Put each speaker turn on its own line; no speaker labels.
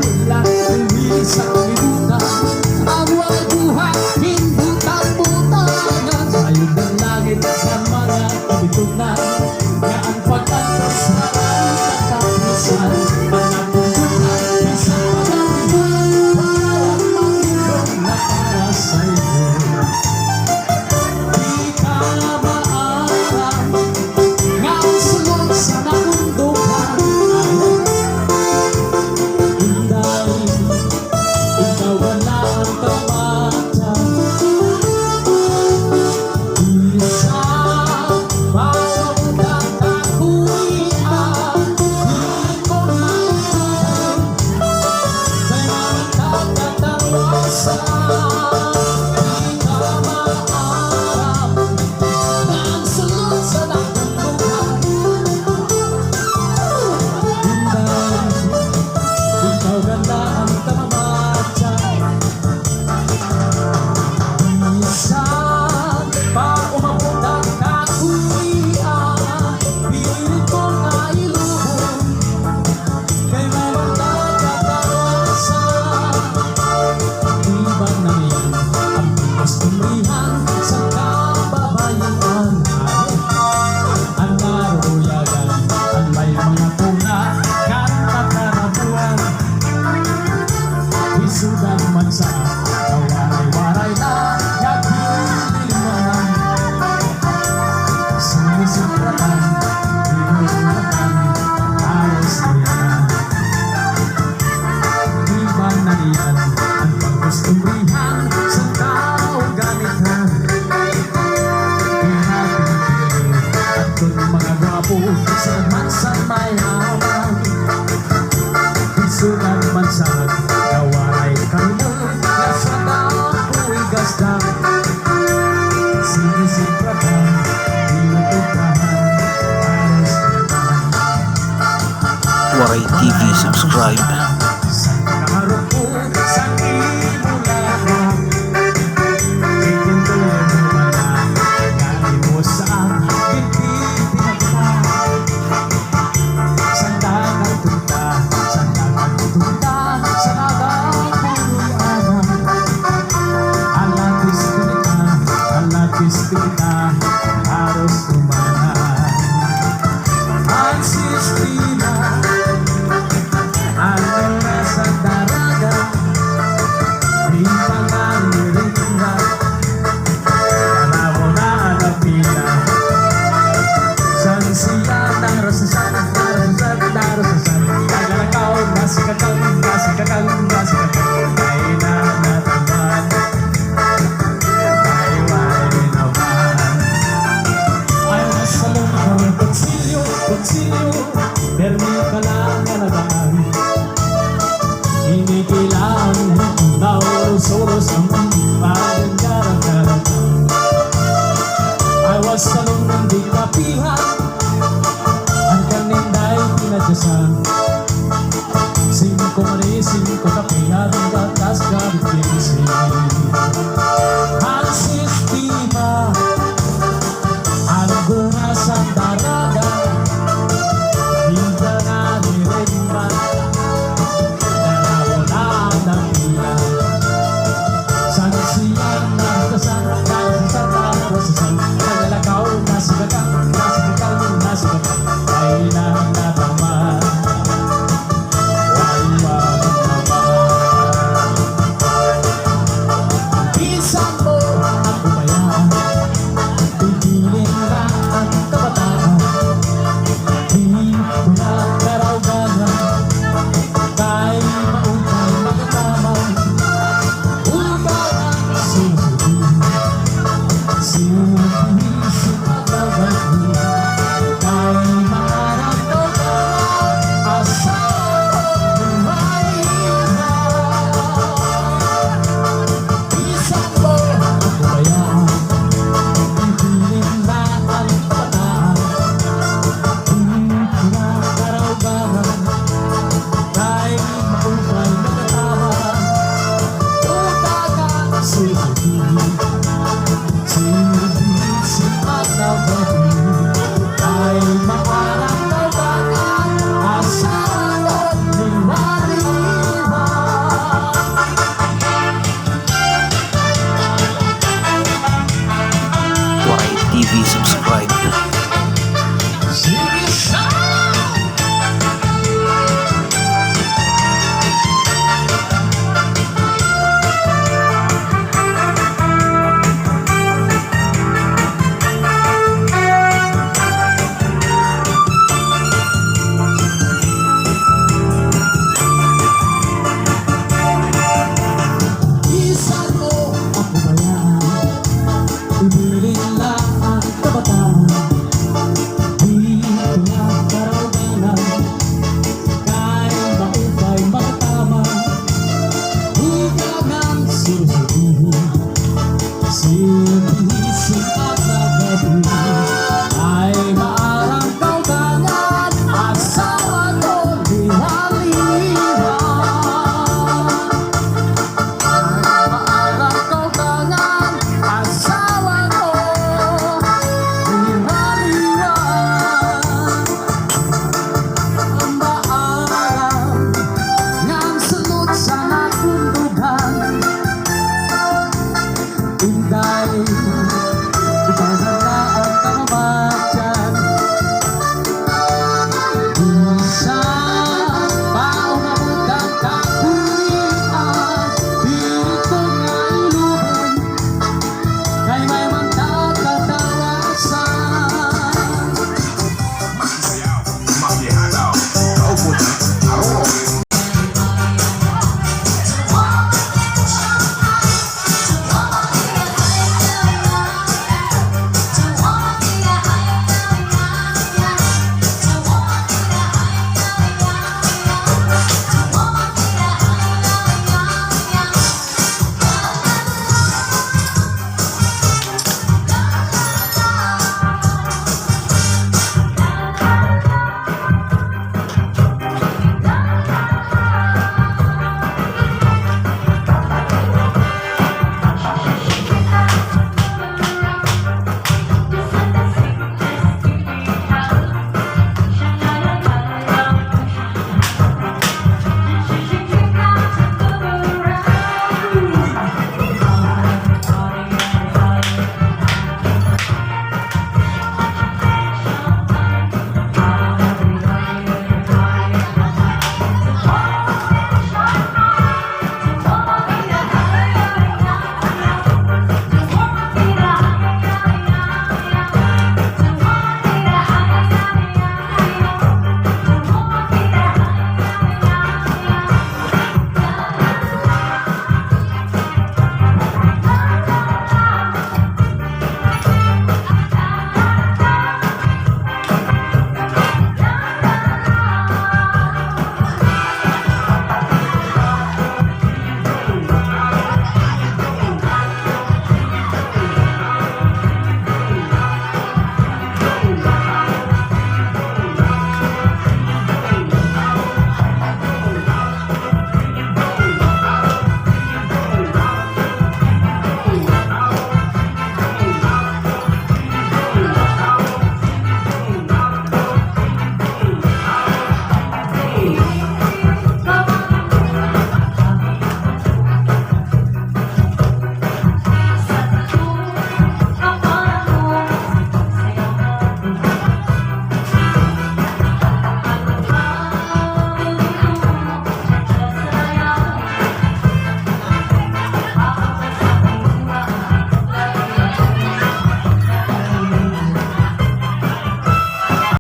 mula uwi sa kalibutan. Ang walang buhay, hindutang-butangan. Ayun ng langit sa mga kabitunan, na ang pag-antos maraming katapusan. Mga pupunan, isang pag-atiwan, parang manghirong na para sa'yo. Di ka maaram, nga ang sunod sa nakundukan. Indahin, ikaw wala ang tamata. Isa, pagkamutan kakulian, di ko mailan, kay magkakatawasan. Di ka maaram, nga ang sunod sa nakundukan. Indahin, ikaw ganda ang tamamatya. Minsan pa umabot ang kakulian, pilit ko na ilubog, kay may magkakatawasan. Di ba namin ang kastulihan sa kababayan? Ang naruyagan, ang may mga tuna, katakarabuan. Isudan man sa kawaray-waray na nagdiliman. Sinisikratan, pinulatan, ayos niyan. Di ba na iyan ang pagkusturihan sa kauganitan? Pinapipili at kung mga gwapo sa mansa mayaman. Isudan man sa kawaray kanila, nasa tapo'y gasdan. Sinisikratan, pinatutrahan, ayos niyan.
Waray TV, subscribe.
Sa kaharap ko, sa imulahan, ikintuloy mo man ang galing mo sa aking pinagpapalala. Sa dagat tunta, sa dagat tunta, sa dagat puluyanan. Alatis kita, haros kumanan. Ang sistema, ano nasa darat, di panganiringa, kalawo na alapila. San siya ng rasasan, kagalakaw, nasikakal, ay nanataman, ay naman. Ay nasalong ang konsilyo, permi ka lang alagaan. Hindi kailangan na oros-oros ang pagkakaroon. I was salong ng di kapihan, ang kaninday pinadyasan. 5 kape,